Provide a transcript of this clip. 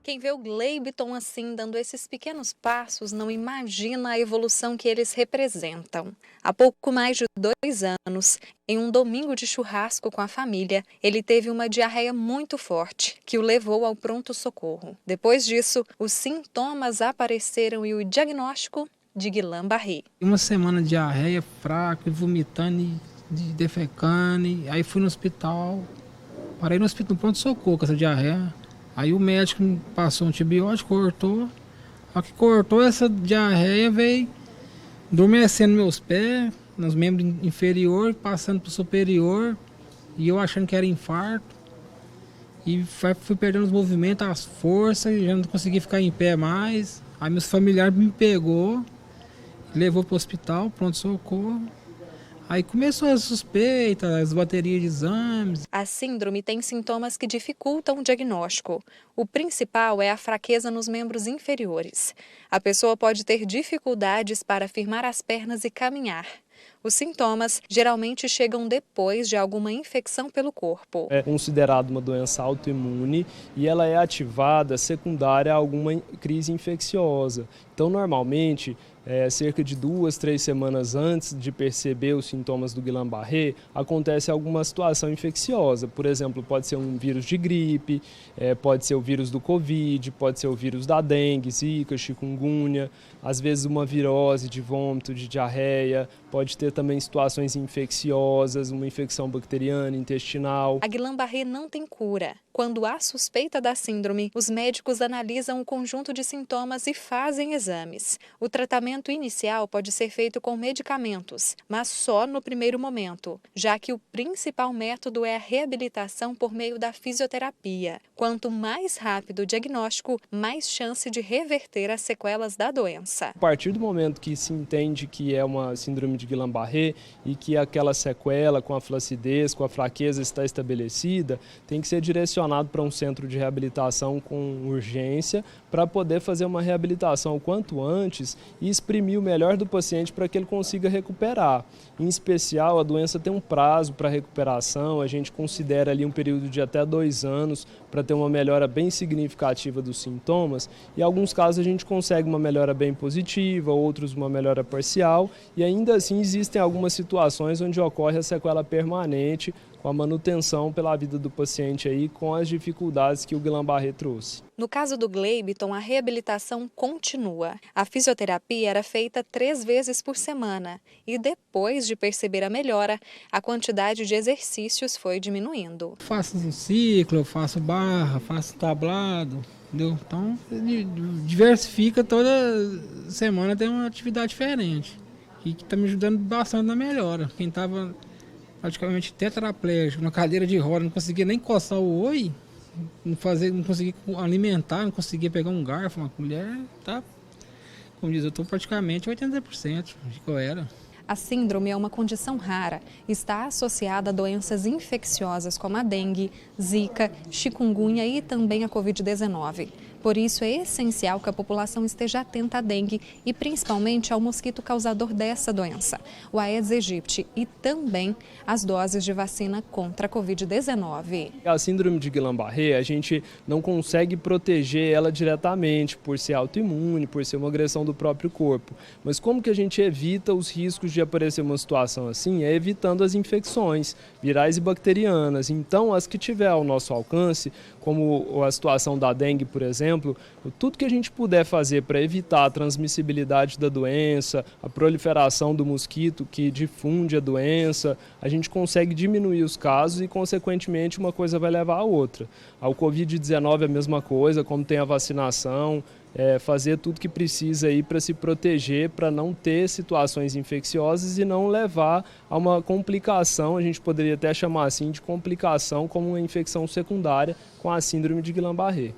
Quem vê o Gleiberton assim, dando esses pequenos passos, não imagina a evolução que eles representam. Há pouco mais de 2 anos, em um domingo de churrasco com a família, ele teve uma diarreia muito forte, que o levou ao pronto-socorro. Depois disso, os sintomas apareceram e o diagnóstico de Guillain-Barré. Uma semana de diarreia, fraca, vomitando, defecando. Aí fui no hospital, parei no hospital, no pronto-socorro com essa diarreia. Aí o médico me passou um antibiótico, cortou. A que cortou essa diarreia veio adormecendo meus pés, nos membros inferiores, passando para o superior. E eu achando que era infarto. E fui perdendo os movimentos, as forças, já não consegui ficar em pé mais. Aí meus familiares me pegou, levou para o hospital, pronto-socorro. Aí começou as suspeitas, as baterias de exames. A síndrome tem sintomas que dificultam o diagnóstico. O principal é a fraqueza nos membros inferiores. A pessoa pode ter dificuldades para firmar as pernas e caminhar. Os sintomas geralmente chegam depois de alguma infecção pelo corpo. É considerado uma doença autoimune e ela é ativada secundária a alguma crise infecciosa. Então, normalmente, cerca de 2, 3 semanas antes de perceber os sintomas do Guillain-Barré, acontece alguma situação infecciosa. Por exemplo, pode ser um vírus de gripe, pode ser o vírus do Covid, pode ser o vírus da dengue, zika, chikungunya, às vezes uma virose de vômito, de diarreia, pode ter também situações infecciosas, uma infecção bacteriana, intestinal. A Guillain-Barré não tem cura. Quando há suspeita da síndrome, os médicos analisam o conjunto de sintomas e fazem exames. O tratamento inicial pode ser feito com medicamentos, mas só no primeiro momento, já que o principal método é a reabilitação por meio da fisioterapia. Quanto mais rápido o diagnóstico, mais chance de reverter as sequelas da doença. A partir do momento que se entende que é uma síndrome de Guillain-Barré e que aquela sequela com a flacidez, com a fraqueza está estabelecida, tem que ser direcionado para um centro de reabilitação com urgência para poder fazer uma reabilitação o quanto antes e exprimir o melhor do paciente para que ele consiga recuperar. Em especial, a doença tem um prazo para recuperação, a gente considera ali um período de até 2 anos para ter uma melhora bem significativa dos sintomas e em alguns casos a gente consegue uma melhora bem positiva, outros uma melhora parcial e ainda assim existem algumas situações onde ocorre a sequela permanente com a manutenção pela vida do paciente aí, com as dificuldades que o Guillain-Barré trouxe. No caso do Gleiberton, a reabilitação continua. A fisioterapia era feita 3 vezes por semana e depois de perceber a melhora, a quantidade de exercícios foi diminuindo. Faço um ciclo, faço barra, faço tablado, entendeu? Então, diversifica toda semana, tem uma atividade diferente e que está me ajudando bastante na melhora. Quem estava praticamente tetraplégico, na cadeira de roda, não conseguia nem coçar o oi, não conseguia alimentar, não conseguia pegar um garfo, uma colher, tá? Como diz, eu estou praticamente 80% de que eu era. A síndrome é uma condição rara, está associada a doenças infecciosas como a dengue, zika, chikungunya e também a Covid-19. Por isso é essencial que a população esteja atenta à dengue e principalmente ao mosquito causador dessa doença, o Aedes aegypti, e também as doses de vacina contra a Covid-19. A síndrome de Guillain-Barré, a gente não consegue proteger ela diretamente por ser autoimune, por ser uma agressão do próprio corpo. Mas como que a gente evita os riscos de aparecer uma situação assim? É evitando as infecções virais e bacterianas. Então, as que tiver ao nosso alcance, como a situação da dengue, por exemplo, tudo que a gente puder fazer para evitar a transmissibilidade da doença, a proliferação do mosquito que difunde a doença, a gente consegue diminuir os casos e, consequentemente, uma coisa vai levar a outra. Ao Covid-19 é a mesma coisa, como tem a vacinação, fazer tudo que precisa aí para se proteger, para não ter situações infecciosas e não levar a uma complicação, a gente poderia até chamar assim de complicação, como uma infecção secundária com a síndrome de Guillain-Barré.